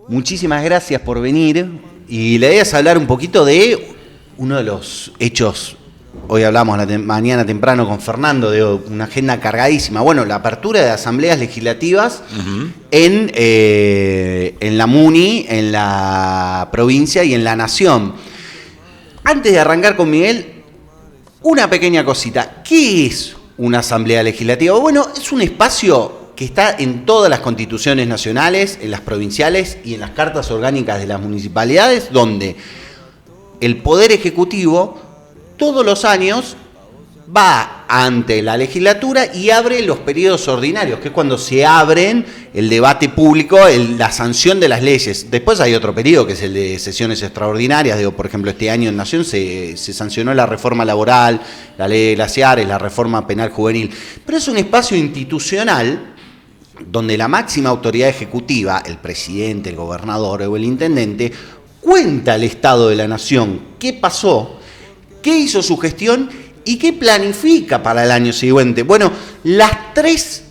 muchísimas gracias por venir. Y la idea es hablar un poquito de uno de los hechos. Hoy hablamos mañana temprano con Fernando de una agenda cargadísima. Bueno, la apertura de asambleas legislativas en la MUNI, en la provincia y en la nación. Antes de arrancar con Miguel, una pequeña cosita. ¿Qué es una asamblea legislativa? Bueno, es un espacio que está en todas las constituciones nacionales, en las provinciales y en las cartas orgánicas de las municipalidades, donde el Poder Ejecutivo todos los años va ante la legislatura y abre los periodos ordinarios, que es cuando se abren el debate público, la sanción de las leyes. Después hay otro periodo, que es el de sesiones extraordinarias. Digo, por ejemplo, este año en Nación se sancionó la reforma laboral, la ley de glaciares, la reforma penal juvenil. Pero es un espacio institucional donde la máxima autoridad ejecutiva, el presidente, el gobernador o el intendente, cuenta el estado de la nación, qué pasó, qué hizo su gestión y qué planifica para el año siguiente. Bueno, las tres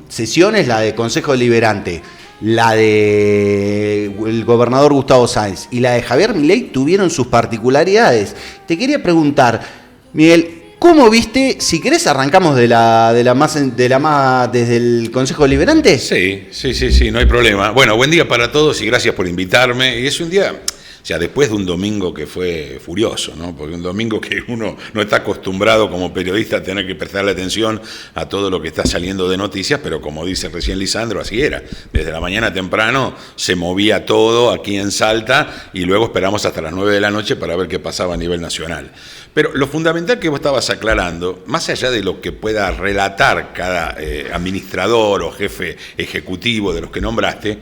sesiones, la de Consejo Deliberante, la del gobernador Gustavo Sáenz y la de Javier Milei, tuvieron sus particularidades. Te quería preguntar, Miguel, ¿cómo viste? Si querés arrancamos desde el Consejo Deliberante. Sí, no hay problema. Bueno, buen día para todos y gracias por invitarme. Y es un día, o sea, después de un domingo que fue furioso, ¿no? Porque un domingo que uno no está acostumbrado como periodista a tener que prestarle atención a todo lo que está saliendo de noticias, pero como dice recién Lisandro, así era. Desde la mañana temprano se movía todo aquí en Salta y luego esperamos hasta las 9 de la noche para ver qué pasaba a nivel nacional. Pero lo fundamental que vos estabas aclarando, más allá de lo que pueda relatar cada administrador o jefe ejecutivo de los que nombraste,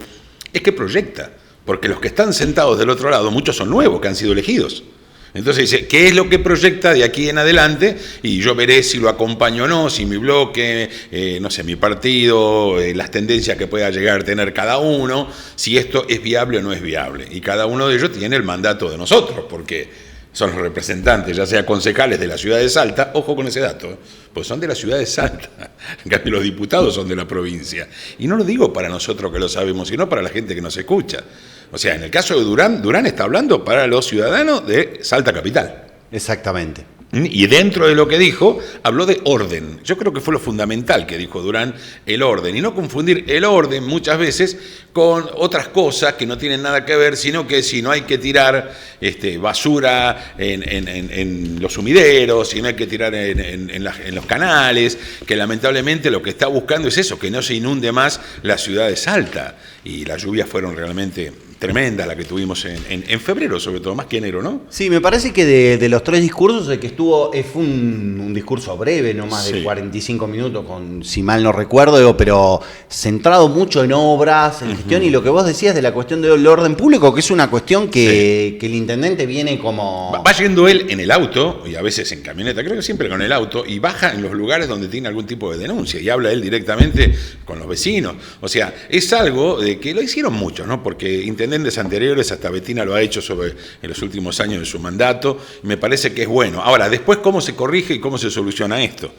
es que proyecta. Porque los que están sentados del otro lado, muchos son nuevos, que han sido elegidos. Entonces dice, ¿qué es lo que proyecta de aquí en adelante? Y yo veré si lo acompaño o no, si mi bloque, no sé, mi partido, las tendencias que pueda llegar a tener cada uno, si esto es viable o no es viable. Y cada uno de ellos tiene el mandato de nosotros, porque son los representantes, ya sea concejales de la ciudad de Salta, ojo con ese dato, pues son de la ciudad de Salta, en cambio los diputados son de la provincia. Y no lo digo para nosotros que lo sabemos, sino para la gente que nos escucha. O sea, en el caso de Durán está hablando para los ciudadanos de Salta Capital. Exactamente. Y dentro de lo que dijo, habló de orden. Yo creo que fue lo fundamental que dijo Durán, el orden. Y no confundir el orden muchas veces con otras cosas que no tienen nada que ver, sino que si no hay que tirar basura en los sumideros, si no hay que tirar en los canales, que lamentablemente lo que está buscando es eso, que no se inunde más la ciudad de Salta. Y las lluvias fueron realmente tremenda la que tuvimos en febrero, sobre todo, más que enero, ¿no? Sí, me parece que de los tres discursos, el que estuvo fue un discurso breve, no más de 45 minutos, si mal no recuerdo, pero centrado mucho en obras, en gestión, y lo que vos decías de la cuestión del orden público, que es una cuestión que el intendente viene como... Va yendo él en el auto, y a veces en camioneta, creo que siempre con el auto, y baja en los lugares donde tiene algún tipo de denuncia, y habla él directamente con los vecinos. O sea, es algo de que lo hicieron muchos, ¿no? Porque intendentes anteriores, hasta Betina lo ha hecho en los últimos años de su mandato, y me parece que es bueno. Ahora, después, ¿cómo se corrige y cómo se soluciona esto?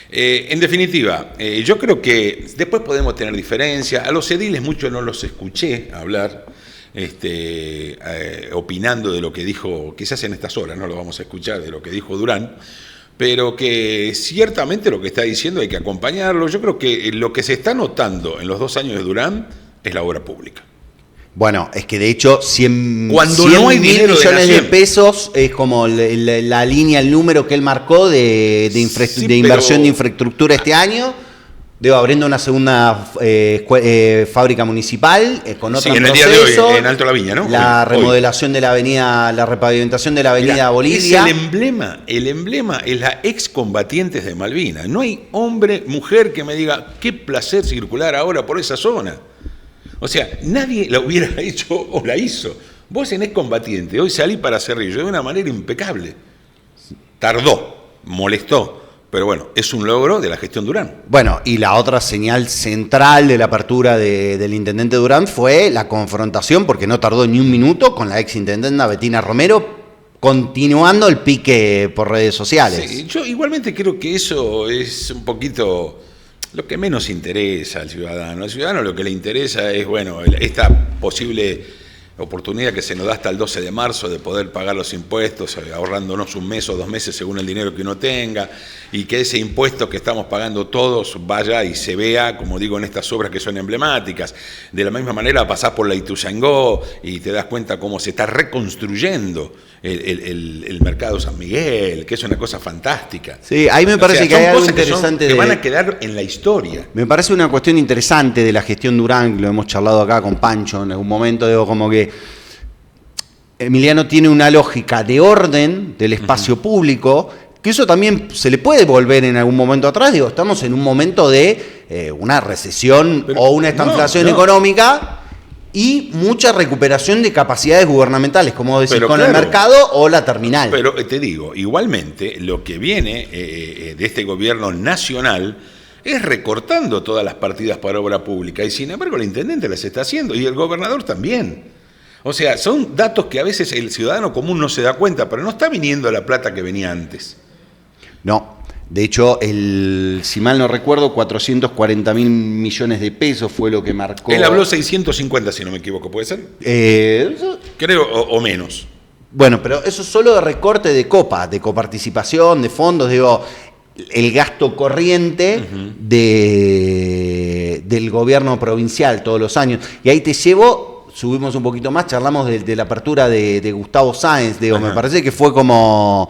En definitiva, yo creo que después podemos tener diferencias. A los ediles mucho no los escuché hablar, opinando de lo que dijo, quizás en estas horas no lo vamos a escuchar, de lo que dijo Durán, pero que ciertamente lo que está diciendo hay que acompañarlo. Yo creo que lo que se está notando en los 2 años de Durán es la obra pública. Bueno, es que de hecho 100 no hay mil millones de pesos es como la línea, el número que él marcó de inversión de infraestructura este año. Abriendo una segunda fábrica municipal con otro en proceso. El día de hoy, en Alto La Viña, ¿no? La remodelación de la avenida, la repavimentación de la avenida Bolivia. Es el emblema es la excombatientes de Malvinas. No hay hombre, mujer que me diga, qué placer circular ahora por esa zona. O sea, nadie la hubiera hecho o la hizo. Vos en excombatiente, hoy salí para Cerrillo de una manera impecable. Tardó, molestó, pero bueno, es un logro de la gestión Durán. Bueno, y la otra señal central de la apertura del intendente Durán fue la confrontación, porque no tardó ni un minuto, con la exintendenta Betina Romero, continuando el pique por redes sociales. Sí, yo igualmente creo que eso es un poquito... lo que menos interesa al ciudadano. Al ciudadano lo que le interesa es, bueno, esta posible oportunidad que se nos da hasta el 12 de marzo de poder pagar los impuestos, ahorrándonos un mes o 2 meses según el dinero que uno tenga, y que ese impuesto que estamos pagando todos vaya y se vea, como digo, en estas obras que son emblemáticas. De la misma manera pasás por la Ituzaingó y te das cuenta cómo se está reconstruyendo el mercado San Miguel, que es una cosa fantástica. Sí, ahí me parece que hay algo interesante que van a quedar en la historia. Me parece una cuestión interesante de la gestión Durán, lo hemos charlado acá con Pancho en algún momento, digo, como que Emiliano tiene una lógica de orden del espacio público, que eso también se le puede volver en algún momento atrás. Digo, estamos en un momento de una recesión o una estanflación económica y mucha recuperación de capacidades gubernamentales, como decir, con el mercado o la terminal. Pero te digo, igualmente, lo que viene de este gobierno nacional es recortando todas las partidas para obra pública, y sin embargo el intendente las está haciendo, y el gobernador también. O sea, son datos que a veces el ciudadano común no se da cuenta, pero no está viniendo la plata que venía antes. No, de hecho, si mal no recuerdo, 440.000 millones de pesos fue lo que marcó. Él habló 650, si no me equivoco, ¿puede ser? Creo, o menos. Bueno, pero eso es solo de recorte de coparticipación, de fondos, digo, el gasto corriente del gobierno provincial todos los años. Y ahí te llevo, subimos un poquito más, charlamos de la apertura de Gustavo Sáenz, digo, me parece que fue como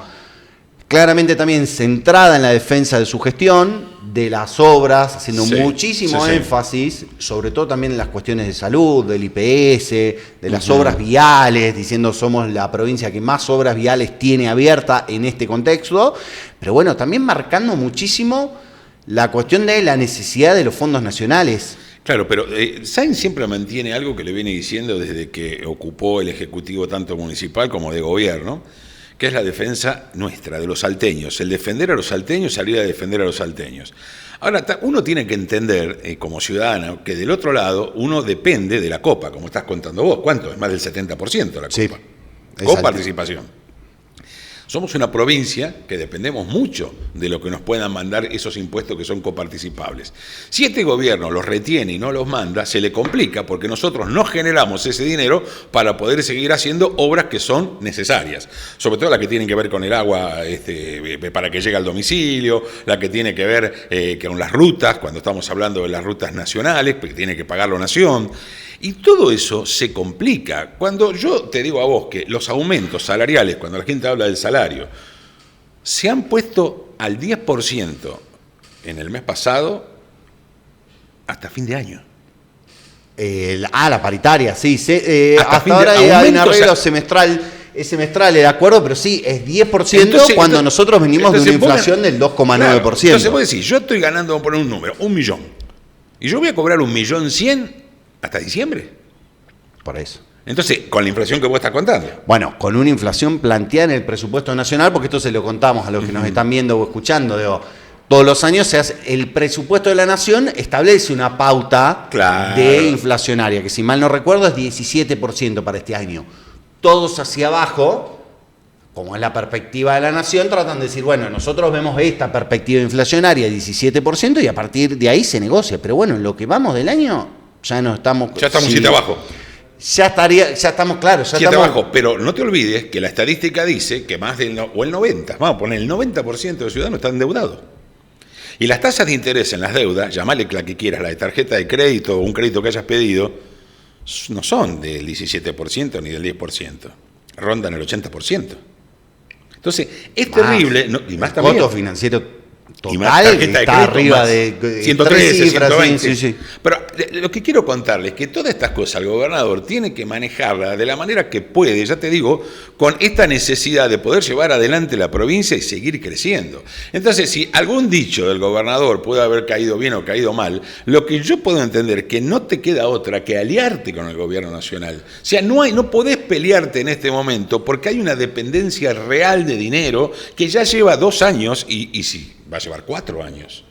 claramente también centrada en la defensa de su gestión, de las obras, haciendo muchísimo énfasis, sobre todo también en las cuestiones de salud, del IPS, de las obras viales, diciendo somos la provincia que más obras viales tiene abierta en este contexto, pero bueno, también marcando muchísimo la cuestión de la necesidad de los fondos nacionales. Claro, pero Sáenz siempre mantiene algo que le viene diciendo desde que ocupó el Ejecutivo tanto municipal como de gobierno, que es la defensa nuestra, de los salteños, el defender a los salteños, salir a defender a los salteños. Ahora, uno tiene que entender, como ciudadano, que del otro lado uno depende de la copa, como estás contando vos. ¿Cuánto? Es más del 70% la copa. Sí, Coparticipación. Somos una provincia que dependemos mucho de lo que nos puedan mandar esos impuestos que son coparticipables. Si este gobierno los retiene y no los manda, se le complica porque nosotros no generamos ese dinero para poder seguir haciendo obras que son necesarias. Sobre todo las que tienen que ver con el agua para que llegue al domicilio, la que tiene que ver con las rutas, cuando estamos hablando de las rutas nacionales, porque tiene que pagar la nación. Y todo eso se complica. Cuando yo te digo a vos que los aumentos salariales, cuando la gente habla del salario, se han puesto al 10% en el mes pasado hasta fin de año. La paritaria, sí. Hasta ahora hay un arreglo semestral. Es semestral el acuerdo, pero sí, es 10% cuando nosotros venimos de una inflación del 2,9%. Claro, entonces vos decís, yo estoy ganando, vamos a poner un número, 1 millón. Y yo voy a cobrar 1.100.000 hasta diciembre. Por eso. Entonces, con la inflación que vos estás contando. Bueno, con una inflación planteada en el presupuesto nacional, porque esto se lo contamos a los que nos están viendo o escuchando, digo, todos los años se hace, el presupuesto de la nación establece una pauta de inflacionaria, que si mal no recuerdo es 17% para este año. Todos hacia abajo, como es la perspectiva de la nación, tratan de decir, bueno, nosotros vemos esta perspectiva inflacionaria 17% y a partir de ahí se negocia. Pero bueno, en lo que vamos del año, ya no estamos... Ya estamos 7 abajo. Ya estamos claros. 7 abajo, pero no te olvides que la estadística dice que más del... o el 90%, vamos a poner el 90% de los ciudadanos están endeudados. Y las tasas de interés en las deudas, llamale la que quieras, la de tarjeta de crédito o un crédito que hayas pedido, no son del 17% ni del 10%, rondan el 80%. Entonces, es terrible, y más también... El costo financiero total está arriba de 113, 120. Sí. Pero lo que quiero contarles es que todas estas cosas el gobernador tiene que manejarlas de la manera que puede, ya te digo, con esta necesidad de poder llevar adelante la provincia y seguir creciendo. Entonces, si algún dicho del gobernador puede haber caído bien o caído mal, lo que yo puedo entender es que no te queda otra que aliarte con el gobierno nacional. O sea, no podés pelearte en este momento porque hay una dependencia real de dinero que ya lleva 2 años y sí, va a llevar 4 años.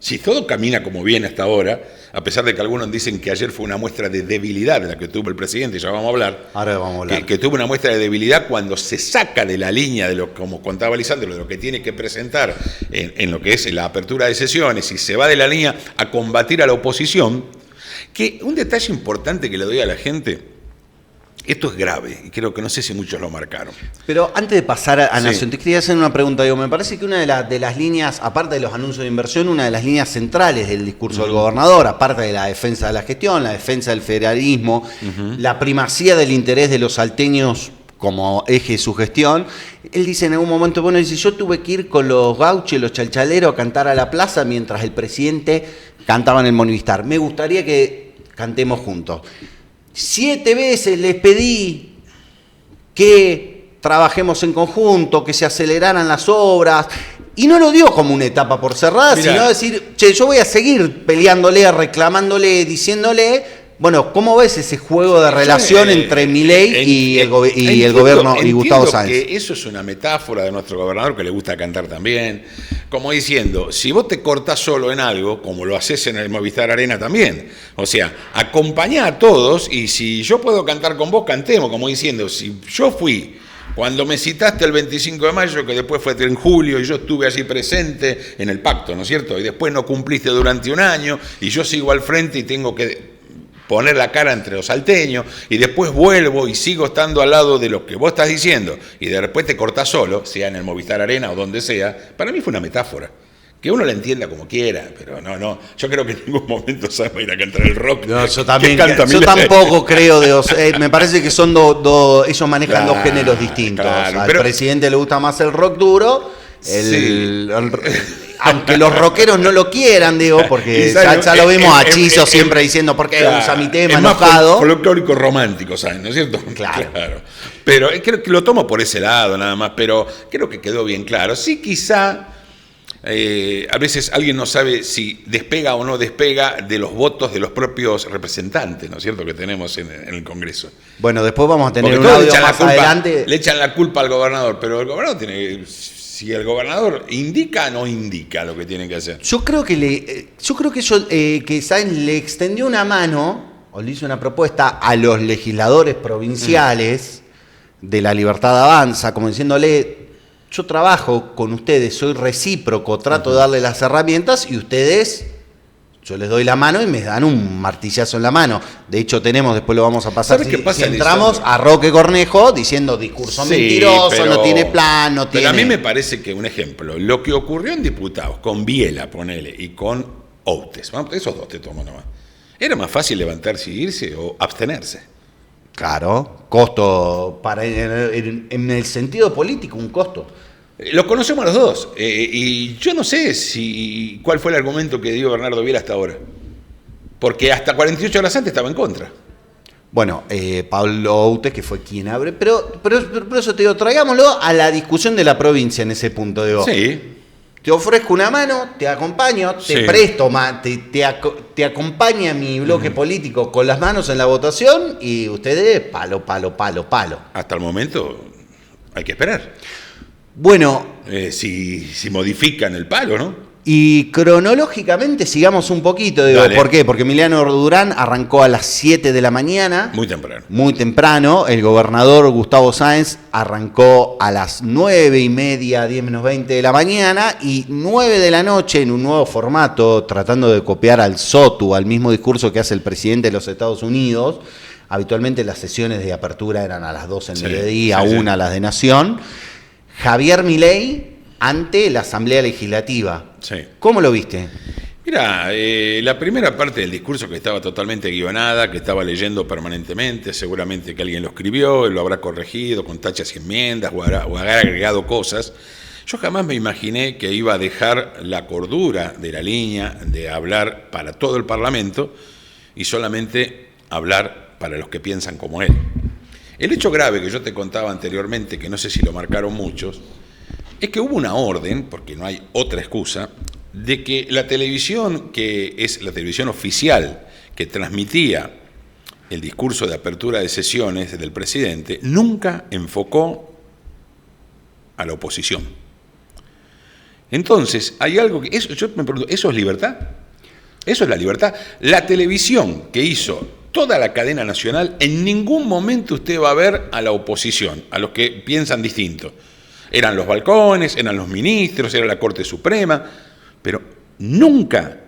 Si todo camina como viene hasta ahora, a pesar de que algunos dicen que ayer fue una muestra de debilidad la que tuvo el presidente, ya vamos a hablar. Ahora vamos a hablar. Que tuvo una muestra de debilidad cuando se saca de la línea de lo, como contaba Lisandro, de lo que tiene que presentar en lo que es la apertura de sesiones, y se va de la línea a combatir a la oposición. Que un detalle importante que le doy a la gente, esto es grave, y creo que no sé si muchos lo marcaron. Pero antes de pasar a Sí. Nación, te quería hacer una pregunta. Digo, me parece que una de las líneas, aparte de los anuncios de inversión, una de las líneas centrales del discurso del gobernador, aparte de la defensa de la gestión, la defensa del federalismo, la primacía del interés de los salteños como eje de su gestión, él dice en algún momento, bueno, dice, yo tuve que ir con los gauchos, los chalchaleros a cantar a la plaza mientras el presidente cantaba en el Movistar. Me gustaría que cantemos juntos. 7 veces les pedí que trabajemos en conjunto, que se aceleraran las obras, y no lo dio como una etapa por cerrada, Mirá. sino decir, che, yo voy a seguir peleándole, reclamándole, diciéndole, bueno, ¿cómo ves ese juego de relación entre Milei y el gobierno y Gustavo Sáenz? Que eso es una metáfora de nuestro gobernador, que le gusta cantar también, como diciendo, si vos te cortás solo en algo, como lo haces en el Movistar Arena también, o sea, acompañá a todos, y si yo puedo cantar con vos, cantemos, como diciendo, si yo fui cuando me citaste el 25 de mayo, que después fue en julio, y yo estuve allí presente en el pacto, ¿no es cierto? Y después no cumpliste durante un año, y yo sigo al frente y tengo que poner la cara entre los salteños, y después vuelvo y sigo estando al lado de lo que vos estás diciendo, y después te cortás solo, sea en el Movistar Arena o donde sea. Para mí fue una metáfora. Que uno la entienda como quiera, pero no. Yo creo que en ningún momento se va a ir a cantar el rock. No, yo también, que canta yo Milei. tampoco creo, me parece que son ellos manejan dos géneros distintos. Claro, Al pero presidente le gusta más el rock duro, Sí. aunque los rockeros no lo quieran, digo, porque ya lo vimos a Chizo siempre diciendo, ¿por qué usa mi tema es más enojado? folclórico romántico, ¿sabes? ¿No es cierto? Claro. Pero creo que lo tomo por ese lado nada más, pero creo que quedó bien claro. Sí, quizá a veces alguien no sabe si despega o no despega de los votos de los propios representantes, ¿no es cierto?, que tenemos en el Congreso. Bueno, después vamos a tener Porque un todos audio echan la más culpa, adelante. le echan la culpa al gobernador, pero el gobernador tiene, si el gobernador indica, no indica lo que tiene que hacer. Yo creo que que Sáenz le extendió una mano, o le hizo una propuesta a los legisladores provinciales de La Libertad Avanza, como diciéndole, yo trabajo con ustedes, soy recíproco, trato de darle las herramientas y ustedes, yo les doy la mano y me dan un martillazo en la mano. De hecho tenemos, después lo vamos a pasar, ¿Sabe qué pasa, si entramos Lisandro? a Roque Cornejo diciendo discurso Sí, mentiroso, pero- no tiene plan, no tiene... Pero a mí me parece que, un ejemplo, lo que ocurrió en diputados con Biela, ponele, y con Outes, vamos, esos dos te tomo nomás, era más fácil levantarse y irse o abstenerse. Claro, costo para en el sentido político, un costo. Lo conocemos los dos, y yo no sé cuál fue el argumento que dio Bernardo Biela hasta ahora, porque hasta 48 horas antes estaba en contra. Bueno, Pablo Outes, que fue quien abre, pero por eso te digo, traigámoslo a la discusión de la provincia en ese punto. Digo, Sí, te ofrezco una mano, te acompaño, te Sí. presto, te acompaña mi bloque político con las manos en la votación y ustedes palo. hasta el momento hay que esperar. Bueno, Si modifican el palo, ¿no? y cronológicamente sigamos un poquito, digo, Dale. ¿por qué? Porque Emiliano Durán arrancó a las 7 de la mañana. Muy temprano. Muy temprano, el gobernador Gustavo Sáenz arrancó a las 9:30, 10 menos 20 de la mañana, y 9 de la noche en un nuevo formato, tratando de copiar al SOTU, al mismo discurso que hace el presidente de los Estados Unidos. Habitualmente las sesiones de apertura eran a las 12 del Sí, mediodía, sí, sí. 1 las de Nación. Javier Milei ante la Asamblea Legislativa. Sí. ¿Cómo lo viste? Mira, la primera parte del discurso, que estaba totalmente guionada, que estaba leyendo permanentemente, seguramente que alguien lo escribió, él lo habrá corregido con tachas y enmiendas o habrá agregado cosas. Yo jamás me imaginé que iba a dejar la cordura de la línea de hablar para todo el Parlamento y solamente hablar para los que piensan como él. El hecho grave que yo te contaba anteriormente, que no sé si lo marcaron muchos, es que hubo una orden, porque no hay otra excusa, de que la televisión, que es la televisión oficial que transmitía el discurso de apertura de sesiones del presidente, nunca enfocó a la oposición. Entonces, hay algo que... yo me pregunto, ¿eso es libertad? ¿Eso es la libertad? La televisión que hizo toda la cadena nacional, en ningún momento usted va a ver a la oposición, a los que piensan distinto. Eran los balcones, eran los ministros, era la Corte Suprema, pero nunca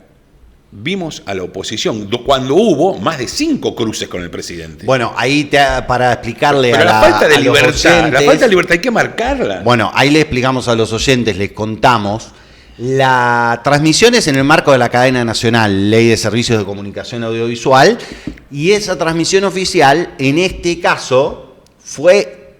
vimos a la oposición cuando hubo más de 5 cruces con el presidente. Bueno, ahí para explicarle pero a la falta de a libertad, los oyentes, la falta de libertad hay que marcarla. Bueno, ahí le explicamos a los oyentes, les contamos. La transmisión es en el marco de la cadena nacional, Ley de Servicios de Comunicación Audiovisual, y esa transmisión oficial, en este caso, fue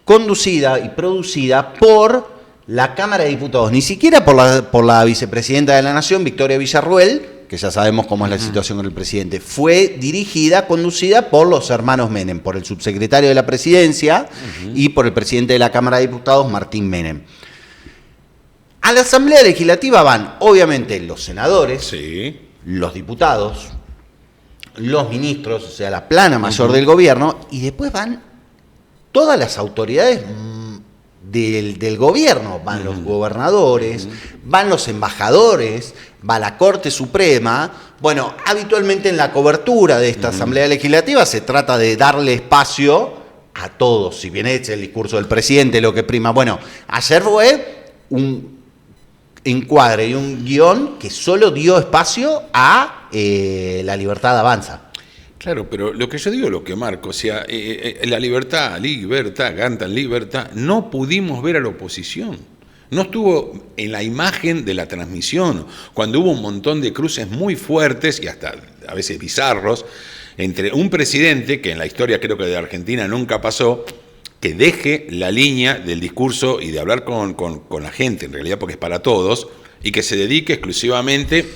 conducida y producida por la Cámara de Diputados, ni siquiera por la vicepresidenta de la Nación, Victoria Villarruel, que ya sabemos cómo es la situación con el presidente. Fue dirigida, conducida por los hermanos Menem, por el subsecretario de la Presidencia y por el presidente de la Cámara de Diputados, Martín Menem. A la Asamblea Legislativa van, obviamente, los senadores, Sí. los diputados, los ministros, o sea, la plana mayor del gobierno, y después van todas las autoridades del gobierno. Van los gobernadores, van los embajadores, va la Corte Suprema. Bueno, habitualmente en la cobertura de esta Asamblea Legislativa se trata de darle espacio a todos. Si bien es el discurso del presidente lo que prima. Bueno, ayer fue un encuadre y un guión que solo dio espacio a La Libertad Avanza. Claro, pero lo que yo digo, lo que marco, o sea, la libertad, cantan libertad, no pudimos ver a la oposición. No estuvo en la imagen de la transmisión, cuando hubo un montón de cruces muy fuertes y hasta a veces bizarros, entre un presidente, que en la historia creo que de Argentina nunca pasó, que deje la línea del discurso y de hablar con la gente, en realidad porque es para todos, y que se dedique exclusivamente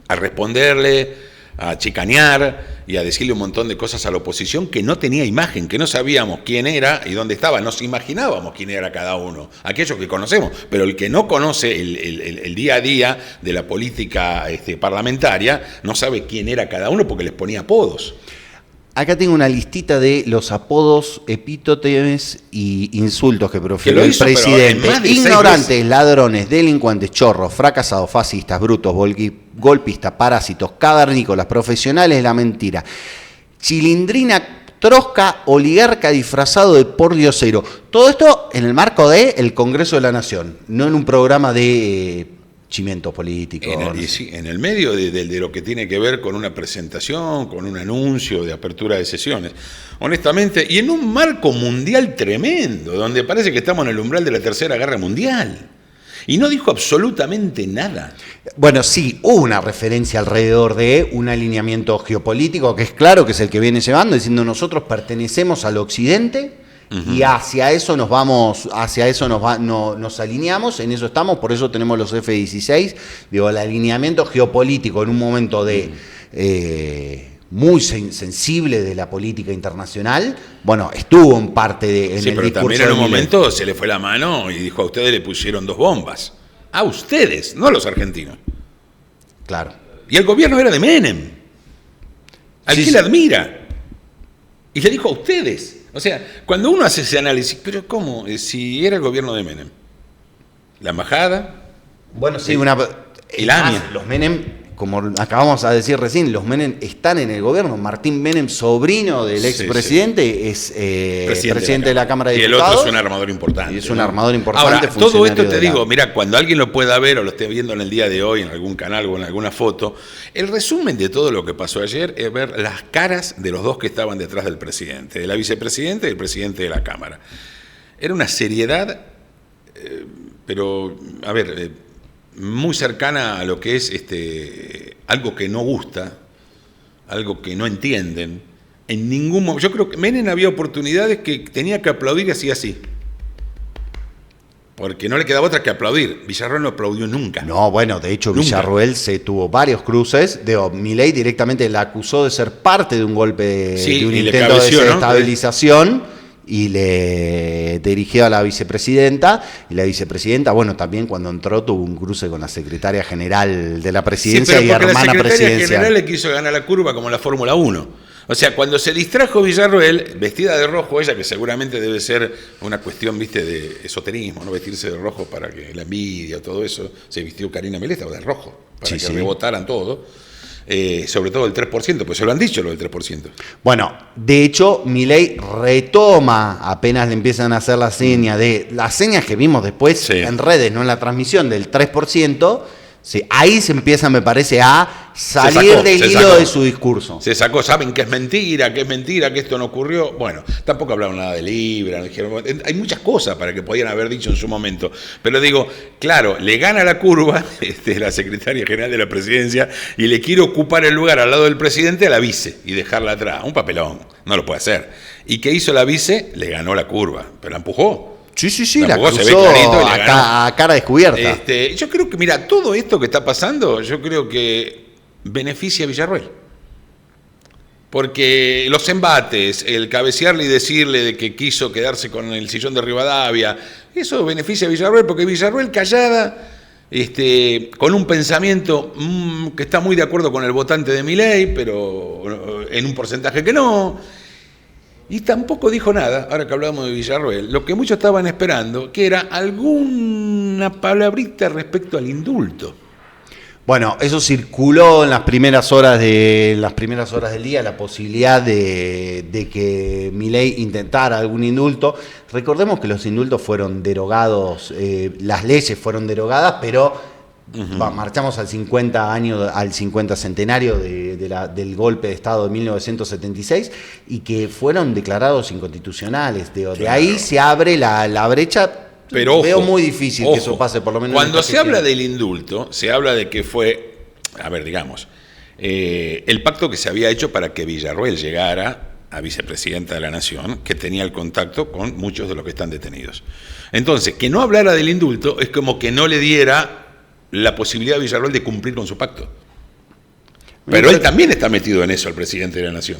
a responderle, a chicanear y a decirle un montón de cosas a la oposición que no tenía imagen, que no sabíamos quién era y dónde estaba, nos imaginábamos quién era cada uno, aquellos que conocemos, pero el que no conoce el día a día de la política parlamentaria no sabe quién era cada uno porque les ponía apodos. Acá tengo una listita de los apodos, epítetos y insultos que profirió el presidente. Ignorantes, ladrones, delincuentes, chorros, fracasados, fascistas, brutos, golpistas, parásitos, cavernícolas, profesionales de la mentira, chilindrina, trosca, oligarca disfrazado de pordiosero. Todo esto en el marco del Congreso de la Nación, no en un programa de chimiento político. En el medio de lo que tiene que ver con una presentación, con un anuncio de apertura de sesiones. Honestamente, y en un marco mundial tremendo, donde parece que estamos en el umbral de la Tercera Guerra Mundial. Y no dijo absolutamente nada. Bueno, sí, hubo una referencia alrededor de un alineamiento geopolítico, que es claro que es el que viene llevando, diciendo nosotros pertenecemos al Occidente, y hacia eso nos vamos, nos alineamos, en eso estamos, por eso tenemos los F-16. Digo, el alineamiento geopolítico en un momento de muy sensible de la política internacional, bueno, estuvo en parte en el discurso. Pero también en un momento se le fue la mano y dijo: a ustedes le pusieron 2 bombas. A ustedes, no a los argentinos. Claro. Y el gobierno era de Menem, al que le admira. Y le dijo: a ustedes. O sea, cuando uno hace ese análisis, pero ¿cómo? Si era el gobierno de Menem, la embajada, bueno, sí, el AMIA. Los Menem, como acabamos de decir recién, los Menem están en el gobierno. Martín Menem, sobrino del expresidente, es presidente de la Cámara de Diputados. Y el otro es un armador importante. Y es un armador importante. Ahora, todo esto te digo, mira, cuando alguien lo pueda ver o lo esté viendo en el día de hoy, en algún canal o en alguna foto, el resumen de todo lo que pasó ayer es ver las caras de los dos que estaban detrás del presidente, de la vicepresidenta y el presidente de la Cámara. Era una seriedad, pero, a ver, muy cercana a lo que es algo que no gusta, algo que no entienden. En ningún momento. Yo creo que Menem había oportunidades que tenía que aplaudir y hacía así. Porque no le quedaba otra que aplaudir. Villarruel no aplaudió nunca. No, bueno, de hecho Villarruel se tuvo varios cruces. Milei directamente la acusó de ser parte de un golpe, de un intento de desestabilización, ¿no? Y le dirigió a la vicepresidenta, y la vicepresidenta, bueno, también cuando entró tuvo un cruce con la secretaria general de la presidencia y hermana presidencial. La secretaria general le quiso ganar la curva como la Fórmula 1. O sea, cuando se distrajo Villarroel, vestida de rojo, ella que seguramente debe ser una cuestión, viste, de esoterismo, ¿no? Vestirse de rojo para que la envidia, todo eso, se vistió Karina Milei de rojo, para que rebotaran todo. Sobre todo el 3%, pues se lo han dicho lo del 3%. Bueno, de hecho, Milei retoma, apenas le empiezan a hacer la seña de las señas que vimos después en redes, no en la transmisión, del 3%. Sí, ahí se empieza, me parece, a salir del hilo de su discurso. Se sacó, saben que es mentira, que esto no ocurrió. Bueno, tampoco hablaron nada de Libra, hay muchas cosas para que podían haber dicho en su momento. Pero digo, claro, le gana la curva la secretaria general de la presidencia y le quiere ocupar el lugar al lado del presidente a la vice y dejarla atrás. Un papelón, no lo puede hacer. ¿Y qué hizo la vice? Le ganó la curva, pero la empujó. Sí, la cruzó a cara descubierta. Yo creo que, mira, todo esto que está pasando, yo creo que beneficia a Villarroel. Porque los embates, el cabecearle y decirle de que quiso quedarse con el sillón de Rivadavia, eso beneficia a Villarroel, porque Villarroel callada, con un pensamiento que está muy de acuerdo con el votante de Milei, pero en un porcentaje que no. Y tampoco dijo nada, ahora que hablamos de Villarroel, lo que muchos estaban esperando, que era alguna palabrita respecto al indulto. Bueno, eso circuló en las primeras horas del día, la posibilidad de que Milei intentara algún indulto. Recordemos que los indultos fueron derogados, las leyes fueron derogadas, pero marchamos al 50 centenario del golpe de Estado de 1976 y que fueron declarados inconstitucionales. De ahí se abre la brecha. Pero veo muy difícil que eso pase, por lo menos. Cuando se habla del indulto, se habla de que fue, el pacto que se había hecho para que Villarroel llegara a vicepresidenta de la Nación, que tenía el contacto con muchos de los que están detenidos. Entonces, que no hablara del indulto es como que no le diera la posibilidad a Villarroel de cumplir con su pacto. Pero él también está metido en eso, el presidente de la Nación.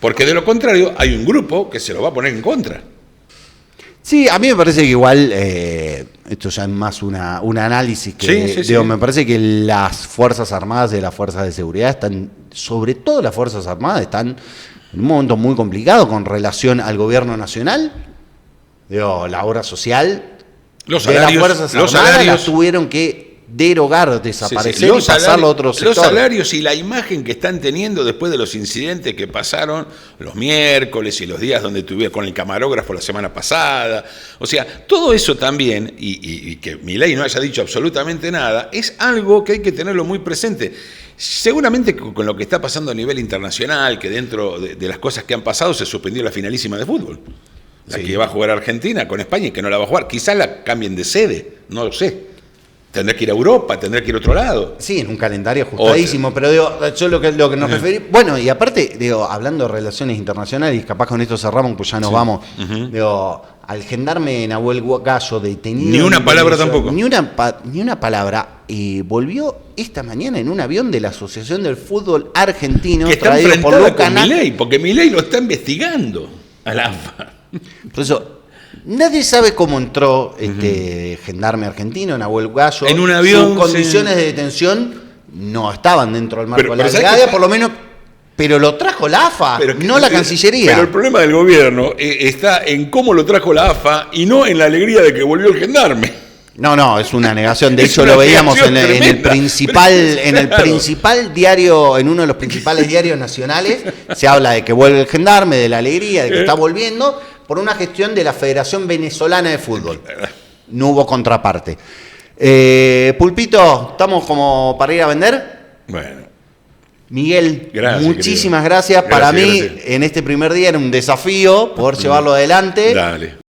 Porque de lo contrario, hay un grupo que se lo va a poner en contra. Sí, a mí me parece que igual, esto ya es más un análisis que me parece que las Fuerzas Armadas y las Fuerzas de Seguridad están, sobre todo las Fuerzas Armadas, están en un momento muy complicado con relación al gobierno nacional. La obra social los salarios, de las Fuerzas Armadas las tuvieron que derogar, desaparecer y pasarlo a otro sector. Los salarios y la imagen que están teniendo después de los incidentes que pasaron los miércoles y los días donde tuvieron con el camarógrafo la semana pasada. O sea, todo eso también, y que Milei no haya dicho absolutamente nada, es algo que hay que tenerlo muy presente. Seguramente con lo que está pasando a nivel internacional, que dentro de las cosas que han pasado se suspendió la finalísima de fútbol. La que va a jugar Argentina con España y que no la va a jugar. Quizás la cambien de sede, no lo sé. Tendrá que ir a Europa, tendrá que ir a otro lado. Sí, en un calendario ajustadísimo, pero yo lo que nos referí... Bueno, y aparte, hablando de relaciones internacionales, y capaz con esto cerramos, pues ya nos vamos, al gendarme Nahuel Gallo detenido... Ni una palabra tampoco. Ni una palabra. Volvió esta mañana en un avión de la Asociación del Fútbol Argentino, que está enfrentada con Milei, porque Milei lo está investigando a la AFA. Por eso, nadie sabe cómo entró gendarme argentino, Nahuel Gallo. En un avión. Sus condiciones de detención no estaban dentro del marco de la legalidad, por lo menos, pero lo trajo la AFA, no la Cancillería. Pero el problema del gobierno está en cómo lo trajo la AFA y no en la alegría de que volvió el gendarme. No, es una negación. De hecho, lo veíamos en el principal diario, en uno de los principales diarios nacionales, se habla de que vuelve el gendarme, de la alegría, de que está volviendo, por una gestión de la Federación Venezolana de Fútbol. No hubo contraparte. Pulpito, ¿estamos como para ir a vender? Bueno. Miguel, muchísimas gracias. Para mí, en este primer día era un desafío poder llevarlo adelante. Dale.